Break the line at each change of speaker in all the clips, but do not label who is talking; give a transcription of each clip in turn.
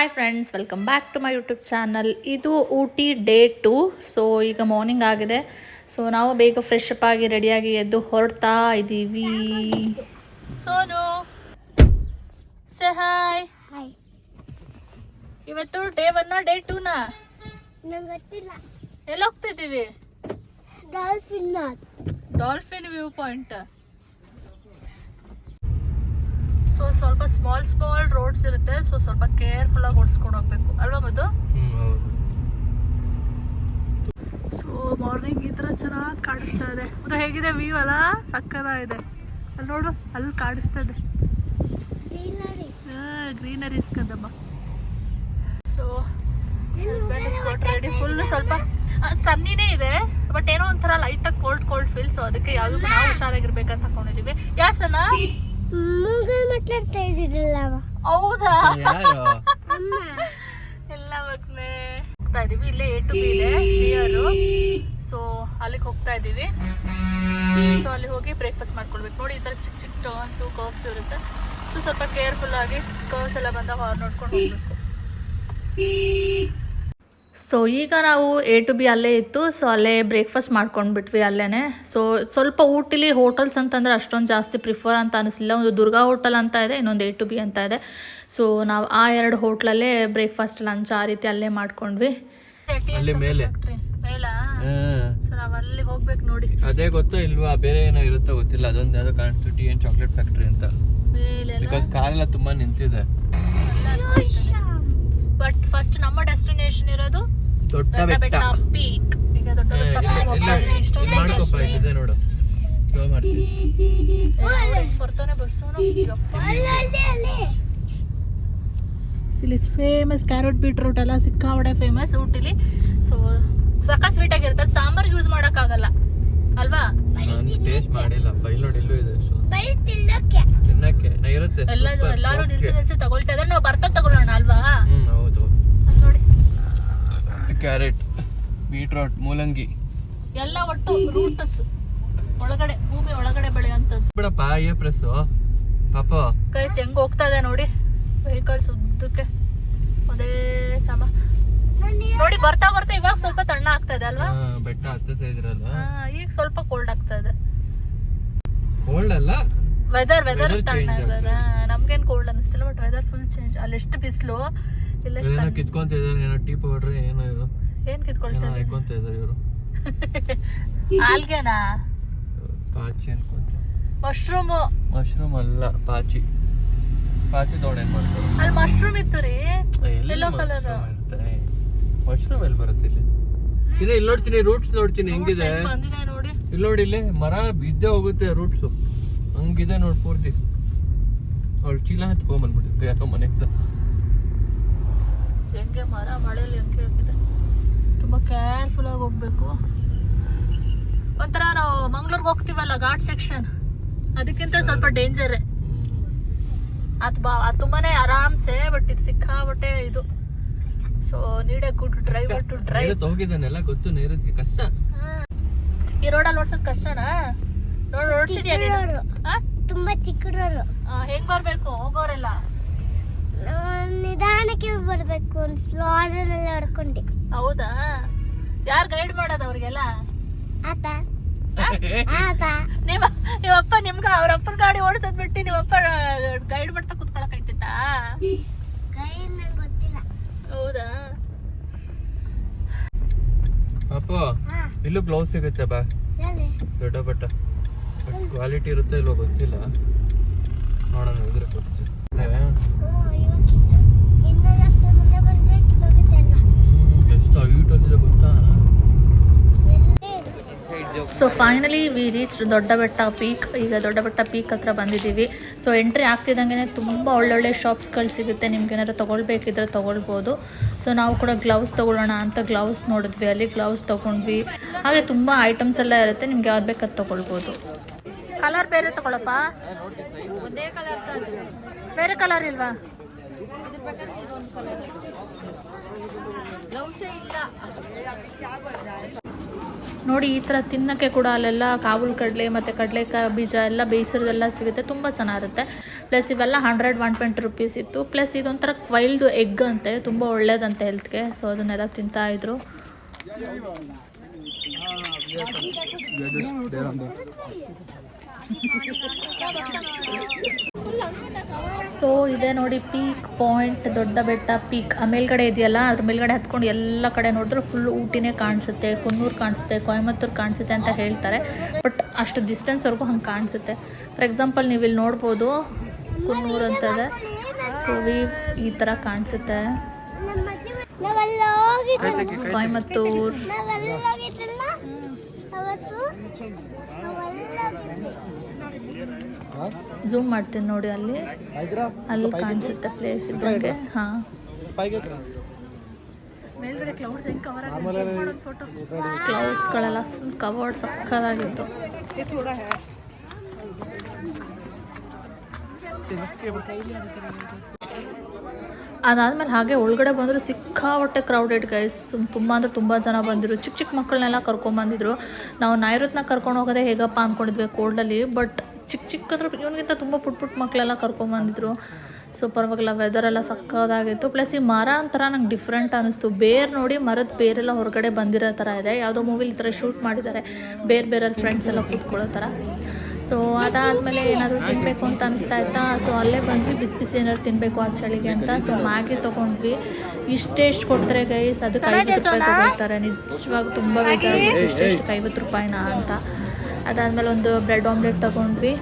Hi friends, welcome back to my YouTube channel. ಇದು Ooty day 2. So ಈಗ morning ಆಗಿದೆ. So ನಾವು ಬೇಗ ಫ್ರೆಶ್ ಅಪ್ ಆಗಿ ರೆಡಿಯಾಗಿ ಎದ್ದು ಹೊರಡ್ತಾ ಇದ್ದೀವಿ. Sonu say hi. ಇವತ್ತು ಡೇ 1 ಡೇ 2 ಎಲ್ಲಿ ಹೋಗ್ತಿದ್ದೀವಿ? Dolphin view point. ಸೊ ಸ್ವಲ್ಪ ಸ್ಮಾಲ್ ರೋಡ್ಸ್ ಇರುತ್ತೆ. ಸೊ ಸ್ವಲ್ಪ ಕೇರ್ಫುಲ್ ಆಗಿ ಓಡಿಸ್ಕೊಂಡು ಹೋಗ್ಬೇಕು ಅಲ್ವಾ ಮಧು? ಸೊ ಮಾರ್ನಿಂಗ್ ಈ ತರ ಚೆನ್ನಾಗಿ ಕಾಣಿಸ್ತಾ ಇದೆ. ಮತ್ತೆ ಹೇಗಿದೆ ವ್ಯೂ ಅಲ್ಲ? ಸಕ್ಕತ್ತಾಗಿದೆ. ಅಲ್ಲಿ ನೋಡು, ಅಲ್ಲಿ ಕಾಣಿಸ್ತಾ ಇದೆ ಗ್ರೀನರೀಸ್ ಕದಮ್ಮ. ಸೊ ರೆಡಿ ಫುಲ್ ಸ್ವಲ್ಪ ಸನ್ನಿನೇ ಇದೆ, ಬಟ್ ಏನೋ ಒಂಥರ ಲೈಟ್ ಆಗಿ ಕೋಲ್ಡ್ ಫೀಲ್. ಸೊ ಅದಕ್ಕೆ ಯಾವ್ದಕ್ಕೂ ನಾವು ಹುಷಾರಾಗಿರ್ಬೇಕಂತ ತಕೊಂಡಿದೀವಿ. ಯಾಸನ
ಮಾತಾಡ್ತಾ ಇದ್ದೀರಲ್ಲ?
ಹೌದಾ? ಎಲ್ಲ ಮಕ್ಕಳೇ ಹೋಗ್ತಾ ಇದೀವಿ. ಇಲ್ಲೇ A to B ಇದೆ ನಿಯರು. ಸೊ ಅಲ್ಲಿಗೆ ಹೋಗ್ತಾ ಇದೀವಿ. ಸೊ ಅಲ್ಲಿ ಹೋಗಿ ಬ್ರೇಕ್ಫಾಸ್ಟ್ ಮಾಡ್ಕೊಳ್ಬೇಕು. ನೋಡಿ, ಈ ತರ ಚಿಕ್ಕ ಟರ್ನ್ಸು ಕರ್ವ್ಸ್ ಇರುತ್ತೆ. ಸೊ ಸ್ವಲ್ಪ ಕೇರ್ಫುಲ್ ಆಗಿ ಕರ್ವ್ಸ್ ಎಲ್ಲ ಬಂದಾಗ ನೋಡ್ಕೊಂಡು ಹೋಗ್ಬೇಕು. ಸೊ ಈಗ ನಾವು A to B ಅಲ್ಲೇ ಇತ್ತು. ಸೊ ಅಲ್ಲೇ ಬ್ರೇಕ್ಫಾಸ್ಟ್ ಮಾಡ್ಕೊಂಡ್ಬಿಟ್ವಿ ಅಲ್ಲೇ. ಸೊ ಸ್ವಲ್ಪ ಊಟಿಲಿ ಹೋಟೆಲ್ಸ್ ಅಂತಂದರೆ ಅಷ್ಟೊಂದು ಜಾಸ್ತಿ ಪ್ರಿಫರ್ ಅಂತ ಅನಿಸ್ಲಿಲ್ಲ. ಒಂದು ದುರ್ಗಾ ಹೋಟೆಲ್ ಅಂತ ಇದೆ, ಇನ್ನೊಂದು A to B ಅಂತ ಇದೆ. ಸೊ ನಾವು ಆ 2 ಹೋಟ್ಲಲ್ಲೇ ಬ್ರೇಕ್ಫಾಸ್ಟ್ ಲಂಚ್ ಆ ರೀತಿ ಅಲ್ಲೇ ಮಾಡ್ಕೊಂಡ್ವಿ. ಸೊ ನಾವು ಅಲ್ಲಿಗೆ ಹೋಗ್ಬೇಕು ನೋಡಿ.
ಅದೇ ಗೊತ್ತೋ ಇಲ್ವಾ, ಬೇರೆ ಏನೋ ಇರುತ್ತೋ ಗೊತ್ತಿಲ್ಲ. ಅದೊಂದು ಯಾವ್ದೋ ಕಾಣಿಸ್ತು, ಟೀ ಅಂಡ್ ಚಾಕ್ಲೇಟ್ ಫ್ಯಾಕ್ಟ್ರಿ ಅಂತ. ಬಿಕಾಸ್ ಕಾರೆಲ್ಲ ತುಂಬಾ ನಿಂತಿದೆ.
ಬಟ್ ಫಸ್ಟ್ ನಮ್ಮ ಡೆಸ್ಟಿನೇಷನ್ ಇರೋದು ದೊಡ್ಡ ಬೆಟ್ಟ ಪೀಕ್. ಈಗ ದೊಡ್ಡ ಬೆಟ್ಟ ಪೀಕ್ ಹೋಗ್ತೀವಿ.
ಇಷ್ಟೊಂದು ನೋಡು, ಸ್ಲೋ ಮಾಡ್ತೀವಿ.
ಬರ್ತಾನೆ ಬಸ್ಸು. ಇಲ್ಲಿ ಫೇಮಸ್ ಕ್ಯಾರೆಟ್ ಬೀಟ್ರೂಟ್ ಎಲ್ಲ ಸಿಕ್ಕಾಪಟ್ಟೆ ಫೇಮಸ್ ಊಟಿಲಿ. ಸೊ ಸಕ್ಕ ಸ್ವೀಟ್ ಆಗಿರುತ್ತೆ. ಸಾಂಬಾರ್ ಯೂಸ್ ಮಾಡಕ್ ಆಗಲ್ಲ ಅಲ್ವಾ?
ಟೇಸ್ಟ್ ಮಾಡಿಲ್ಲ. ಬೈಲ್ ನೋಡಿ, ಇಲ್ಲೂ ಇದೆ ತಿನ್ನಕ್ಕೆ ಇರುತ್ತೆ.
ಎಲ್ಲಾರು ನಿಲ್ಸಿ ತಗೊಳ್ತಾ ಇದ್ದಾರೆ. ನಾವು ಬರ್ತಾ ತಗೊಳ್ಳೋಣ ಅಲ್ವಾ?
ಹೌದು.
ನೋಡಿ,
ಕ್ಯಾರೆಟ್, ಬೀಟ್ರೂಟ್, ಮೂಲಂಗಿ
ಎಲ್ಲ ಒಟ್ಟು ರೂಟ್ಸ್ ಒಳಗಡೆ, ಭೂಮಿ ಒಳಗಡೆ ಬೆಳೆಯುವಂತದ್ದು.
ಬಿಡಪ್ಪ ಏ ಪ್ರೆಸ್ ಪಾಪ
ಗೈಸ್ ಹೆಂಗ್ ಹೋಗ್ತಾ ಇದೆ ನೋಡಿ ವೆಹಿಕಲ್ಸ್ ಉದ್ದಕ್ಕೆ ಅದೇ ಸಮ. ನೋಡಿ ಬರ್ತಾ ಇವಾಗ ಸ್ವಲ್ಪ ತಣ್ಣ ಆಗ್ತಾ ಇದೆ ಅಲ್ವಾ?
ಬೆಟ್ಟ ಹತ್ತುತ್ತಾ ಇದ್ರಲ್ಲ,
ಈಗ ಸ್ವಲ್ಪ ಕೋಲ್ಡ್ ಆಗ್ತಾ ಇದೆ.
ಕೋಲ್ಡ್ ಅಲ್ಲ,
ವೆದರ್ ತಣ್ಣ ಆಗ್ತದೆ. ನಮ್ಗೇನ್ ಕೋಲ್ಡ್ ಅನಿಸ್ತಿಲ್ಲ, ಬಟ್ ವೆದರ್ ಫುಲ್ ಚೇಂಜ್. ಅಲ್ಲಿ ಎಷ್ಟು ಬಿಸಿಲು, ಇಲ್ಲ
ಕಿತ್ಕೊಂತ ಇದಾರೆ. ಏನೋ ಟೀ ಪೌಡರ್ ಏನೋ ಇವರು
ಏನ್ ಕಿತ್ಕೊಳ್ತಾರೆ
ಇವರು.
ಆಲ್ಗೆನಾ?
ಪಾಚಿ ಅನ್ಕೊಂತ.
ಮಶ್ರೂಮ್
ಅಲ್ಲ, ಪಾಚಿ ತಗೊಂಡೇನ್ ಮಾಡ್ತಾರೆ.
ಅಲ್ಲಿ ಮಶ್ರೂಮ್ ಇತ್ತು ರೀ, ಯೆಲ್ಲೋ ಕಲರ್.
ಮಶ್ರೂಮ್ ಎಲ್ಲಿ ಬರುತ್ತೆ ಇಲ್ಲಿ? ಇದೆ, ಇಲ್ಲಿ ನೋಡ್ತೀನಿ ರೂಟ್ಸ್ ನೋಡ್ತೀನಿ ಹೆಂಗಿದೆ.
ನೋಡಿ,
ಇಲ್ಲಿ ನೋಡಿ, ಇಲ್ಲಿ ಮರ ಬಿದ್ದೆ ಹೋಗುತ್ತೆ ರೂಟ್ಸ್. ಹಂಗಿದೆ ನೋಡಿ ಪೂರ್ತಿ. ಅವಳು ಚೀಲ ತಗೊಂಡ್ಬಂದ್ಬಿಟ್ಟಿದ್ದೆ ಯಾರೋ ಮನೆಯಿಂದ.
ಹೆಂಗೆ ಮರ ಮಳೆಯಲ್ಲಿ ಹೆಂಗೆ ಆಗಿದೆ. ತುಂಬಾ ಕೇರ್ಫುಲ್ ಆಗಿ ಹೋಗ್ಬೇಕು. ಒಂಥರ ನಾವು ಮಂಗ್ಳೂರ್ಗೆ ಹೋಗ್ತೀವಲ್ಲ ಘಾಟ್ ಸೆಕ್ಷನ್, ಅದಕ್ಕಿಂತ ಸ್ವಲ್ಪ ಡೇಂಜರ್. ಅದು ತುಂಬಾನೇ ಆರಾಮ್ಸೆ, ಬಟ್ ಇದು ಸಿಕ್ಕಾಬಟ್ಟೆ ಇದು. So need a good driver to drive.
ಹೋಗಿದ್ದಾನೆಲ್ಲ ಗೊತ್ತು, ನೀರಿಗೆ ಕಷ್ಟ.
ಈ ರೋಡಲ್ಲಿ ಓಡ್ಸೋದ್ ಕಷ್ಟನಾ? ಓಡ್ಸಿದ್ಯಾ ನೀನು?
ತುಂಬಾ ಚಿಕ್ಕಡೋರು.
ಹೆಂಗ್ ಬರ್ಬೇಕು ಹೋಗೋರೆಲ್ಲ?
ನಿಧಾನಕ್ಕೆ ಬರ್ಬೇಕು, ಸ್ಲಾಡಲ್ಲಿ ಹೊಡ್ಕೊಂಡು.
ಹೌದಾ? ಯಾರು ಗೈಡ್ ಮಾಡೋದು ಅವ್ರಿಗೆಲ್ಲ? ನೀವಪ್ಪ ನಿಮ್ಗ ಅವ್ರಪ್ಪನ ಗಾಡಿ ಓಡಿಸೋದ್ ಬಿಟ್ಟು ನೀವಪ್ಪ ಗೈಡ್ ಮಾಡ್ತಾ ಕುತ್ಕೊಳಕ್ ಆಯ್ತಿತ್ತಾ?
ಗೊತ್ತಿಲ್ಲ.
ಹೌದಾ?
ಅಪ್ಪ ಇಲ್ಲೂ ಗ್ಲೌಸ್ ಸಿಗುತ್ತೆ ಬಾ. ದೊಡ್ಡ ಬಟ್ಟ ಕ್ವಾಲಿಟಿ ಇರುತ್ತೆ ಇಲ್ಲೋ ಗೊತ್ತಿಲ್ಲ, ನೋಡೋಣ ಇದ್ರೆ ಕೊಡ್ತೀವಿ. ಎಷ್ಟು ಹೈಟ್ ಅಂದಿದೆ ಗೊತ್ತಾ?
ಸೊ ಫೈನಲಿ ವಿ ರೀಚ್ ದೊಡ್ಡ ಬೆಟ್ಟ ಪೀಕ್. ಈಗ ದೊಡ್ಡ ಬೆಟ್ಟ ಪೀಕ್ ಹತ್ರ ಬಂದಿದ್ದೀವಿ. ಸೊ ಎಂಟ್ರಿ ಆಗ್ತಿದ್ದಂಗೆ ತುಂಬ ಒಳ್ಳೊಳ್ಳೆ ಶಾಪ್ಸ್ಗಳು ಸಿಗುತ್ತೆ. ನಿಮ್ಗೆ ಏನಾದ್ರು ತೊಗೊಳ್ಬೇಕಿದ್ರೆ ತೊಗೊಳ್ಬೋದು. ಸೊ ನಾವು ಕೂಡ ಗ್ಲೌಸ್ ತೊಗೊಳ್ಳೋಣ ಅಂತ ಗ್ಲೌಸ್ ನೋಡಿದ್ವಿ. ಅಲ್ಲಿ ಗ್ಲೌಸ್ ತೊಗೊಂಡ್ವಿ. ಹಾಗೆ ತುಂಬ ಐಟಮ್ಸ್ ಎಲ್ಲ ಇರುತ್ತೆ, ನಿಮ್ಗೆ ಯಾವ್ದು ಬೇಕಾದ್ ತೊಗೊಳ್ಬೋದು. ಕಲರ್ ಬೇರೆ ತೊಗೊಳಪ್ಪ. ಒಂದೇ ಕಲರ್, ಬೇರೆ ಕಲರ್ ಇಲ್ವಾ? ನೋಡಿ ಈ ಥರ ತಿನ್ನೋಕ್ಕೆ ಕೂಡ ಅಲ್ಲೆಲ್ಲ ಕಾಬೂಲ್ ಕಡಲೆ ಮತ್ತು ಕಡಲೆಕಾಯಿ ಬೀಜ ಎಲ್ಲ ಬೇಯಿಸಿರೋದೆಲ್ಲ ಸಿಗುತ್ತೆ, ತುಂಬ ಚೆನ್ನಾಗಿರುತ್ತೆ. ಪ್ಲಸ್ ಇವೆಲ್ಲ 100-120 ರುಪೀಸ್ ಇತ್ತು. ಪ್ಲಸ್ ಇದೊಂಥರ ವೈಲ್ಡ್ ಎಗ್ ಅಂತೆ, ತುಂಬ ಒಳ್ಳೇದಂತೆ ಹೆಲ್ತ್ಗೆ. ಸೊ ಅದನ್ನೆಲ್ಲ ತಿಂತಾಯಿದ್ರು. ಸೊ ಇದೆ ನೋಡಿ ಪೀಕ್ ಪಾಯಿಂಟ್, ದೊಡ್ಡ ಬೆಟ್ಟ ಪೀಕ್. ಆ ಮೇಲ್ಗಡೆ ಇದೆಯಲ್ಲ, ಅದ್ರ ಮೇಲ್ಗಡೆ ಹತ್ಕೊಂಡು ಎಲ್ಲ ಕಡೆ ನೋಡಿದ್ರೆ ಫುಲ್ ಊಟಿನೇ ಕಾಣಿಸುತ್ತೆ, ಕುನ್ನೂರು ಕಾಣಿಸುತ್ತೆ, ಕೊಯಮತ್ತೂರು ಕಾಣಿಸುತ್ತೆ ಅಂತ ಹೇಳ್ತಾರೆ. ಬಟ್ ಅಷ್ಟು ಡಿಸ್ಟೆನ್ಸ್ವರೆಗೂ ಹಂಗೆ ಕಾಣಿಸುತ್ತೆ. ಫಾರ್ ಎಕ್ಸಾಂಪಲ್ ನೀವು ಇಲ್ಲಿ ನೋಡ್ಬೋದು ಕುನ್ನೂರು ಅಂತ ಇದೆ. ಸೊ ಈ ಥರ ಕಾಣಿಸುತ್ತೆ ಕೊಯಮತ್ತೂರು. ಝೂಮ್ ಮಾಡ್ತೀನಿ ನೋಡಿ, ಅಲ್ಲಿ ಕಾಣಿಸುತ್ತೆ ಪ್ಲೇಸ್ ಇದ್ದಂಗೆ. ಹಾಂ, ಮೇಲ್ಗಡೆ ಕ್ಲೌಡ್ಸ್ ಹೆಂಗೆ ಕವರ್ ಆಗಿದೆ, ಕ್ಲೌಡ್ಸ್ಗಳೆಲ್ಲ ಫುಲ್ ಕವರ್ಡ್ ಸಕ್ಕದಾಗಿತ್ತು. ಅದಾದಮೇಲೆ ಹಾಗೆ ಒಳಗಡೆ ಬಂದರೆ ಸಿಕ್ಕಾಪಟ್ಟೆ ಕ್ರೌಡೆಡ್ ಗೈಸ್. ತುಂಬ ಅಂದರೆ ತುಂಬ ಜನ ಬಂದಿದ್ರು. ಚಿಕ್ಕ ಚಿಕ್ಕ ಮಕ್ಕಳನ್ನೆಲ್ಲ ಕರ್ಕೊಂಬಂದಿದ್ರು. ನಾವು ನೈಋತ್ನ ಕರ್ಕೊಂಡು ಹೋಗೋದೇ ಹೇಗಪ್ಪ ಅಂದ್ಕೊಂಡಿದ್ವಿ ಕೋಲ್ಡಲ್ಲಿ. ಬಟ್ ಚಿಕ್ಕದ್ರ ಇವನಿಗಿಂತ ತುಂಬ ಪುಟ್ಟ ಮಕ್ಕಳೆಲ್ಲ ಕರ್ಕೊಂಬಂದಿದ್ರು. ಸೊ ಪರವಾಗಿಲ್ಲ, ವೆದರೆಲ್ಲ ಸಕ್ಕದಾಗಿತ್ತು. ಪ್ಲಸ್ ಈ ಮರ ಒಂಥರ ನಂಗೆ ಡಿಫ್ರೆಂಟ್ ಅನ್ನಿಸ್ತು. ಬೇರೆ ನೋಡಿ, ಮರದ ಬೇರೆಲ್ಲ ಹೊರಗಡೆ ಬಂದಿರೋ ಥರ ಇದೆ. ಯಾವುದೋ ಮೂವಿಲಿ ಈ ಥರ ಶೂಟ್ ಮಾಡಿದ್ದಾರೆ, ಬೇರೆ ಫ್ರೆಂಡ್ಸ್ ಎಲ್ಲ ಕೂತ್ಕೊಳ್ಳೋ ಥರ. ಸೊ ಅದಾದಮೇಲೆ ಏನಾದರೂ ತಿನ್ನಬೇಕು ಅಂತ ಅನಿಸ್ತಾ ಇತ್ತಾ. ಸೊ ಅಲ್ಲೇ ಬಂದ್ವಿ, ಬಿಸಿ ಏನಾದ್ರು ತಿನ್ನಬೇಕು ಆ ಚಳಿಗೆ ಅಂತ. ಸೊ ಮ್ಯಾಗಿ ತೊಗೊಂಡ್ವಿ. ಇಷ್ಟೆಷ್ಟು ಕೊಡ್ತಾರೆ ಗೈಸ್, ಅದಕ್ಕೆ 50 ರೂಪಾಯಿ ತೊಗೊಳ್ತಾರೆ. ನಿಜವಾಗ ತುಂಬ ಬೇಜಾರಾಗಿತ್ತು, ಇಷ್ಟೆಷ್ಟು 50 ರೂಪಾಯಿನಾ ಅಂತ. ಅದಾದಮೇಲೆ ಒಂದು ಬ್ರೆಡ್ ಆಮ್ಲೆಟ್ ತೊಗೊಂಡ್ವಿ.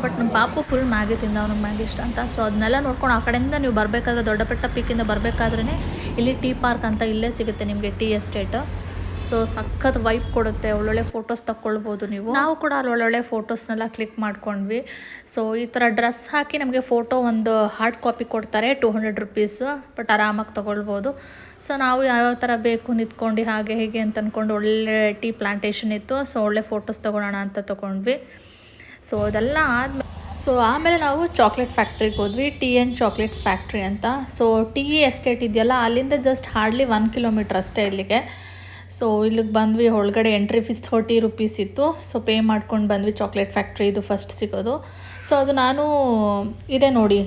ಬಟ್ ನಮ್ಮ ಪಾಪು ಫುಲ್ ಮ್ಯಾಗಿ ತಿಂದ, ಅವ್ನಿಗೆ ಮ್ಯಾಗಿ ಇಷ್ಟ ಅಂತ. ಸೊ ಅದನ್ನೆಲ್ಲ ನೋಡ್ಕೊಂಡು ಆ ಕಡೆಯಿಂದ ನೀವು ಬರಬೇಕಾದ್ರೆ, ದೊಡ್ಡ ಬೆಟ್ಟ ಪೀಕಿಂದ ಬರಬೇಕಾದ್ರೇ ಇಲ್ಲಿ ಟೀ ಪಾರ್ಕ್ ಅಂತ ಇಲ್ಲೇ ಸಿಗುತ್ತೆ ನಿಮಗೆ, ಟೀ ಎಸ್ಟೇಟ್. ಸೊ ಸಖತ್ ವೈಬ್ ಕೊಡುತ್ತೆ, ಒಳ್ಳೊಳ್ಳೆ ಫೋಟೋಸ್ ತಗೊಳ್ಬೋದು ನೀವು. ನಾವು ಕೂಡ ಅಲ್ಲಿ ಒಳ್ಳೊಳ್ಳೆ ಫೋಟೋಸ್ನೆಲ್ಲ ಕ್ಲಿಕ್ ಮಾಡ್ಕೊಂಡ್ವಿ. ಸೊ ಈ ಥರ ಡ್ರೆಸ್ ಹಾಕಿ ನಮಗೆ ಫೋಟೋ ಒಂದು ಹಾರ್ಡ್ ಕಾಪಿ ಕೊಡ್ತಾರೆ, 200 ರುಪೀಸ್. ಬಟ್ ಆರಾಮಾಗಿ ತೊಗೊಳ್ಬೋದು. ಸೊ ನಾವು ಯಾವ್ಯಾವ ಥರ ಬೇಕು ನಿಂತ್ಕೊಂಡು ಹಾಗೆ ಹೇಗೆ ಅಂತ ಅಂದ್ಕೊಂಡು ಒಳ್ಳೆ ಟೀ ಪ್ಲಾಂಟೇಶನ್ ಇತ್ತು. ಸೊ ಒಳ್ಳೆ ಫೋಟೋಸ್ ತೊಗೊಳೋಣ ಅಂತ ತೊಗೊಂಡ್ವಿ. ಸೊ ಅದೆಲ್ಲ ಆಮೇಲೆ ನಾವು ಚಾಕ್ಲೇಟ್ ಫ್ಯಾಕ್ಟ್ರಿಗೆ ಹೋದ್ವಿ, ಟೀ ಆ್ಯಂಡ್ ಚಾಕ್ಲೇಟ್ ಫ್ಯಾಕ್ಟ್ರಿ ಅಂತ. ಸೊ ಟೀ ಎಸ್ಟೇಟ್ ಇದೆಯಲ್ಲ, ಅಲ್ಲಿಂದ ಜಸ್ಟ್ ಹಾರ್ಡ್ಲಿ 1 ಕಿಲೋಮೀಟ್ರ್ ಅಷ್ಟೇ ಇಲ್ಲಿಗೆ. ಸೊ ಇಲ್ಲಿಗೆ ಬಂದ್ವಿ. ಒಳಗಡೆ ಎಂಟ್ರಿ ಫೀಸ್ 30 ರುಪೀಸ್ ಇತ್ತು. ಸೊ ಪೇ ಮಾಡ್ಕೊಂಡು ಬಂದ್ವಿ. ಚಾಕ್ಲೇಟ್ ಫ್ಯಾಕ್ಟ್ರಿ ಇದು ಫಸ್ಟ್ ಸಿಗೋದು. ಸೊ ಅದು ನಾನು ಇದೆ ನೋಡಿ,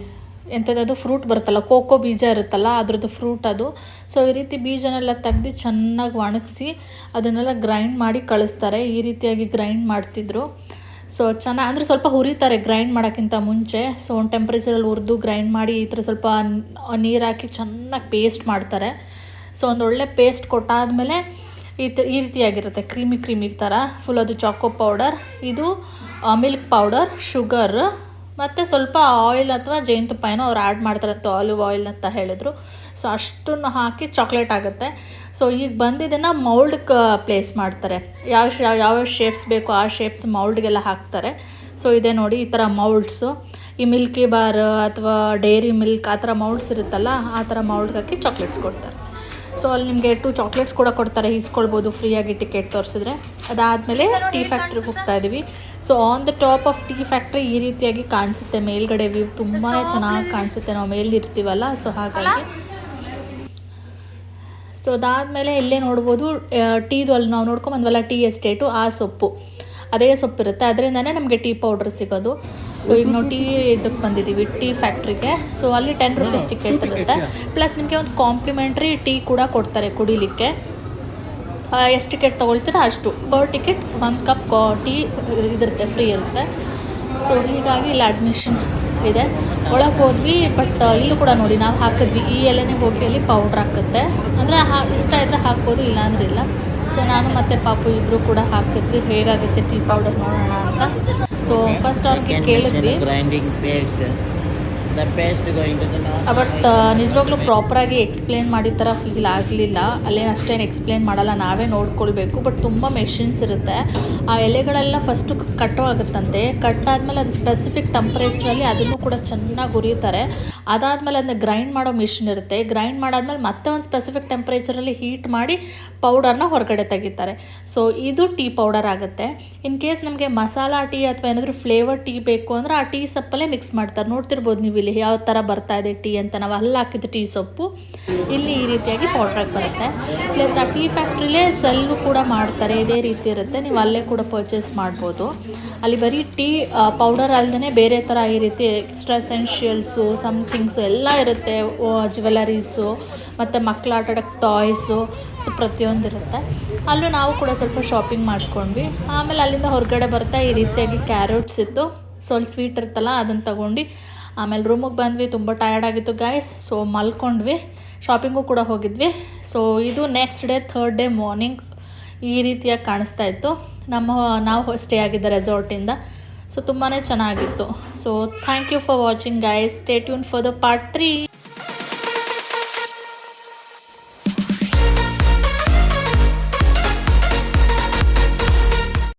ಎಂಥದ್ದು ಫ್ರೂಟ್ ಬರುತ್ತಲ್ಲ, ಕೋಕೋ ಬೀಜ ಇರುತ್ತಲ್ಲ ಅದ್ರದ್ದು ಫ್ರೂಟ್ ಅದು. ಸೊ ಈ ರೀತಿ ಬೀಜನೆಲ್ಲ ತೆಗ್ದು ಚೆನ್ನಾಗಿ ಒಣಗಿಸಿ ಅದನ್ನೆಲ್ಲ ಗ್ರೈಂಡ್ ಮಾಡಿ ಕಳಿಸ್ತಾರೆ. ಈ ರೀತಿಯಾಗಿ ಗ್ರೈಂಡ್ ಮಾಡ್ತಿದ್ರು. ಸೊ ಚೆನ್ನಾಗಿ ಅಂದರೆ ಸ್ವಲ್ಪ ಹುರಿತಾರೆ ಗ್ರೈಂಡ್ ಮಾಡೋಕ್ಕಿಂತ ಮುಂಚೆ. ಸೊ ಒಂದು ಟೆಂಪ್ರೇಚರಲ್ಲಿ ಹುರಿದು ಗ್ರೈಂಡ್ ಮಾಡಿ ಈ ಥರ ಸ್ವಲ್ಪ ನೀರು ಹಾಕಿ ಚೆನ್ನಾಗಿ ಪೇಸ್ಟ್ ಮಾಡ್ತಾರೆ. ಸೊ ಒಂದು ಒಳ್ಳೆ ಪೇಸ್ಟ್ ಕೊಟ್ಟಾದಮೇಲೆ ಈ ರೀತಿಯಾಗಿರುತ್ತೆ, ಕ್ರೀಮಿ ಥರ ಫುಲ್. ಅದು ಚಾಕೋ ಪೌಡರ್, ಇದು ಮಿಲ್ಕ್ ಪೌಡರ್, ಶುಗರ್ ಮತ್ತು ಸ್ವಲ್ಪ ಆಯಿಲ್ ಅಥವಾ ಜೇನುತುಪ್ಪ ಏನೋ ಅವ್ರು ಆ್ಯಡ್ ಮಾಡ್ತಾರೆ, ಆಲಿವ್ ಆಯಿಲ್ ಅಂತ ಹೇಳಿದ್ರು. ಸೊ ಅಷ್ಟನ್ನು ಹಾಕಿ ಚಾಕ್ಲೇಟ್ ಆಗುತ್ತೆ. ಸೊ ಈಗ ಬಂದಿದ್ದನ್ನು ಮೌಲ್ಡ್ಗೆ ಪ್ಲೇಸ್ ಮಾಡ್ತಾರೆ. ಯಾವ ಶೇಪ್ಸ್ ಬೇಕೋ ಆ ಶೇಪ್ಸ್ ಮೌಲ್ಡ್ಗೆಲ್ಲ ಹಾಕ್ತಾರೆ. ಸೊ ಇದೆ ನೋಡಿ ಈ ಥರ ಮೌಲ್ಡ್ಸು. ಈ ಮಿಲ್ಕಿ ಬಾರ್ ಅಥವಾ ಡೈರಿ ಮಿಲ್ಕ್ ಆ ಥರ ಮೌಲ್ಡ್ಸ್ ಇರುತ್ತಲ್ಲ, ಆ ಥರ ಮೌಲ್ಡ್ಗೆ ಹಾಕಿ ಚಾಕ್ಲೇಟ್ಸ್ ಕೊಡ್ತಾರೆ. ಸೊ ಅಲ್ಲಿ ನಿಮಗೆ 2 ಚಾಕ್ಲೇಟ್ಸ್ ಕೂಡ ಕೊಡ್ತಾರೆ, ಈಸ್ಕೊಳ್ಬೋದು ಫ್ರೀಯಾಗಿ ಟಿಕೆಟ್ ತೋರಿಸಿದ್ರೆ. ಅದಾದಮೇಲೆ ಟೀ ಫ್ಯಾಕ್ಟ್ರಿಗೆ ಹೋಗ್ತಾ ಇದ್ದೀವಿ. So on the top of tea factory ಈ ರೀತಿಯಾಗಿ ಕಾಣಿಸುತ್ತೆ. ಮೇಲ್ಗಡೆ ವ್ಯೂ ತುಂಬಾ ಚೆನ್ನಾಗಿ ಕಾಣಿಸುತ್ತೆ, ನಾವು ಮೇಲಿರ್ತೀವಲ್ಲ. ಸೊ ಹಾಗಾಗಿ ಸೊ ಅದಾದಮೇಲೆ ಇಲ್ಲೇ ನೋಡ್ಬೋದು ಟೀದು, ಅಲ್ಲಿ ನಾವು ನೋಡ್ಕೊಂಬಂದ್ವಲ್ಲ ಟೀ ಎಸ್ಟೇಟು, ಆ ಸೊಪ್ಪು, ಅದೇ ಸೊಪ್ಪಿರುತ್ತೆ, ಅದರಿಂದನೇ ನಮಗೆ ಟೀ ಪೌಡ್ರ್ ಸಿಗೋದು. ಸೊ ಈಗ ನಾವು ಟೀ ಇದಕ್ಕೆ ಬಂದಿದ್ದೀವಿ, ಟೀ ಫ್ಯಾಕ್ಟ್ರಿಗೆ. ಸೊ ಅಲ್ಲಿ 10 ರುಪೀಸ್ ಟಿಕೆಟ್ ಇರುತ್ತೆ. ಪ್ಲಸ್ ನಿಮಗೆ ಒಂದು ಕಾಂಪ್ಲಿಮೆಂಟ್ರಿ ಟೀ ಕೂಡ ಕೊಡ್ತಾರೆ ಕುಡಿಲಿಕ್ಕೆ. ಎಷ್ಟು ಟಿಕೆಟ್ ತೊಗೊಳ್ತೀರಾ ಅಷ್ಟು, ಪರ್ ಟಿಕೆಟ್ 1 ಕಪ್ ಟೀ ಇದಿರುತ್ತೆ, ಫ್ರೀ ಇರುತ್ತೆ. ಸೊ ಹೀಗಾಗಿ ಇಲ್ಲಿ ಅಡ್ಮಿಷನ್ ಇದೆ. ಒಳಗೆ ಹೋದ್ವಿ. ಬಟ್ ಇಲ್ಲೂ ಕೂಡ ನೋಡಿ ನಾವು ಹಾಕಿದ್ವಿ, ಈ ಎಲೆನೇ ಹೋಗಿ ಅಲ್ಲಿ ಪೌಡ್ರ್ ಹಾಕುತ್ತೆ. ಅಂದರೆ ಇಷ್ಟ ಇದ್ದರೆ ಹಾಕ್ಬೋದು, ಇಲ್ಲಾಂದ್ರೆ ಇಲ್ಲ. ಸೊ ನಾನು ಮತ್ತು ಪಾಪು ಇಬ್ಬರು ಕೂಡ ಹಾಕಿದ್ವಿ, ಹೇಗಾಗುತ್ತೆ ಟೀ ಪೌಡರ್ ನೋಡೋಣ ಅಂತ. ಸೊ ಫಸ್ಟ್ ಅವ್ರಿಗೆ ಕೇಳಿದ್ವಿ, ಬಟ್ ನಿಜವಾಗ್ಲೂ ಪ್ರಾಪರಾಗಿ ಎಕ್ಸ್ಪ್ಲೇನ್ ಮಾಡಿದ ಥರ ಫೀಲ್ ಆಗಲಿಲ್ಲ. ಅಲ್ಲೇ ಅಷ್ಟೇನು ಎಕ್ಸ್ಪ್ಲೇನ್ ಮಾಡಲ್ಲ, ನಾವೇ ನೋಡ್ಕೊಳ್ಬೇಕು. ಬಟ್ ತುಂಬ ಮೆಷಿನ್ಸ್ ಇರುತ್ತೆ. ಆ ಎಲೆಗಳೆಲ್ಲ ಫಸ್ಟು ಕಟ್ ಆಗುತ್ತಂತೆ. ಕಟ್ ಆದಮೇಲೆ ಅದು ಸ್ಪೆಸಿಫಿಕ್ ಟೆಂಪ್ರೇಚರಲ್ಲಿ ಅದನ್ನು ಕೂಡ ಚೆನ್ನಾಗಿ ಹುರಿತಾರೆ. ಅದಾದಮೇಲೆ ಅದನ್ನ ಗ್ರೈಂಡ್ ಮಾಡೋ ಮಿಷಿನ್ ಇರುತ್ತೆ. ಗ್ರೈಂಡ್ ಮಾಡಾದ್ಮೇಲೆ ಮತ್ತೆ ಒಂದು ಸ್ಪೆಸಿಫಿಕ್ ಟೆಂಪ್ರೇಚರಲ್ಲಿ ಹೀಟ್ ಮಾಡಿ ಪೌಡರ್ನ ಹೊರಗಡೆ ತೆಗಿತಾರೆ. ಸೊ ಇದು ಟೀ ಪೌಡರ್ ಆಗುತ್ತೆ. ಇನ್ ಕೇಸ್ ನಮಗೆ ಮಸಾಲಾ ಟೀ ಅಥವಾ ಏನಾದರೂ ಫ್ಲೇವರ್ ಟೀ ಬೇಕು ಅಂದರೆ ಆ ಟೀ ಸೊಪ್ಪಲ್ಲೇ ಮಿಕ್ಸ್ ಮಾಡ್ತಾರೆ. ನೋಡ್ತಿರ್ಬೋದು ನೀವು ಇಲ್ಲಿ ಯಾವ ಥರ ಬರ್ತಾ ಇದೆ ಟೀ ಅಂತ. ನಾವು ಅಲ್ಲಿ ಹಾಕಿದ ಟೀ ಸೊಪ್ಪು ಇಲ್ಲಿ ಈ ರೀತಿಯಾಗಿ ಪೌಡ್ರಾಗಿ ಬರುತ್ತೆ. ಪ್ಲಸ್ ಆ ಟೀ ಫ್ಯಾಕ್ಟ್ರಿಲೇ ಸೆಲ್ಲು ಕೂಡ ಮಾಡ್ತಾರೆ, ಇದೇ ರೀತಿ ಇರುತ್ತೆ. ನೀವು ಅಲ್ಲೇ ಕೂಡ ಪರ್ಚೇಸ್ ಮಾಡ್ಬೋದು. ಅಲ್ಲಿ ಬರೀ ಟೀ ಪೌಡರ್ ಅಲ್ಲದೆ ಬೇರೆ ಥರ ಈ ರೀತಿ ಎಕ್ಸ್ಟ್ರಾ ಎಸೆನ್ಷಿಯಲ್ಸು ಸಮಥಿಂಗ್ಸು ಎಲ್ಲ ಇರುತ್ತೆ. ಜ್ಯುವೆಲರೀಸು ಮತ್ತು ಮಕ್ಕಳು ಆಟಾಡೋಕ್ಕೆ ಟಾಯ್ಸು, ಸೊ ಪ್ರತಿಯೊಂದು ಇರುತ್ತೆ. ಅಲ್ಲೂ ನಾವು ಕೂಡ ಸ್ವಲ್ಪ ಶಾಪಿಂಗ್ ಮಾಡ್ಕೊಂಡ್ವಿ. ಆಮೇಲೆ ಅಲ್ಲಿಂದ ಹೊರಗಡೆ ಬರ್ತಾ ಈ ರೀತಿಯಾಗಿ ಕ್ಯಾರೆಟ್ಸ್ ಇತ್ತು, ಸ್ವಲ್ಪ ಸ್ವೀಟ್ ಇರುತ್ತಲ್ಲ ಅದನ್ನು ತಗೊಂಡು ಆಮೇಲೆ ರೂಮಿಗೆ ಬಂದ್ವಿ. ತುಂಬ ಟಯರ್ಡ್ ಆಗಿತ್ತು ಗೈಸ್, ಸೊ ಮಲ್ಕೊಂಡ್ವಿ. ಶಾಪಿಂಗು ಕೂಡ ಹೋಗಿದ್ವಿ. ಸೊ ಇದು next day 3rd day morning ಈ ರೀತಿಯಾಗಿ ಕಾಣಿಸ್ತಾ ಇತ್ತು ನಾವು ಸ್ಟೇ ಆಗಿದ್ದ ರೆಸಾರ್ಟಿಂದ. ಸೊ ತುಂಬಾ ಚೆನ್ನಾಗಿತ್ತು. So thank you for watching guys. Stay tune for the part 3.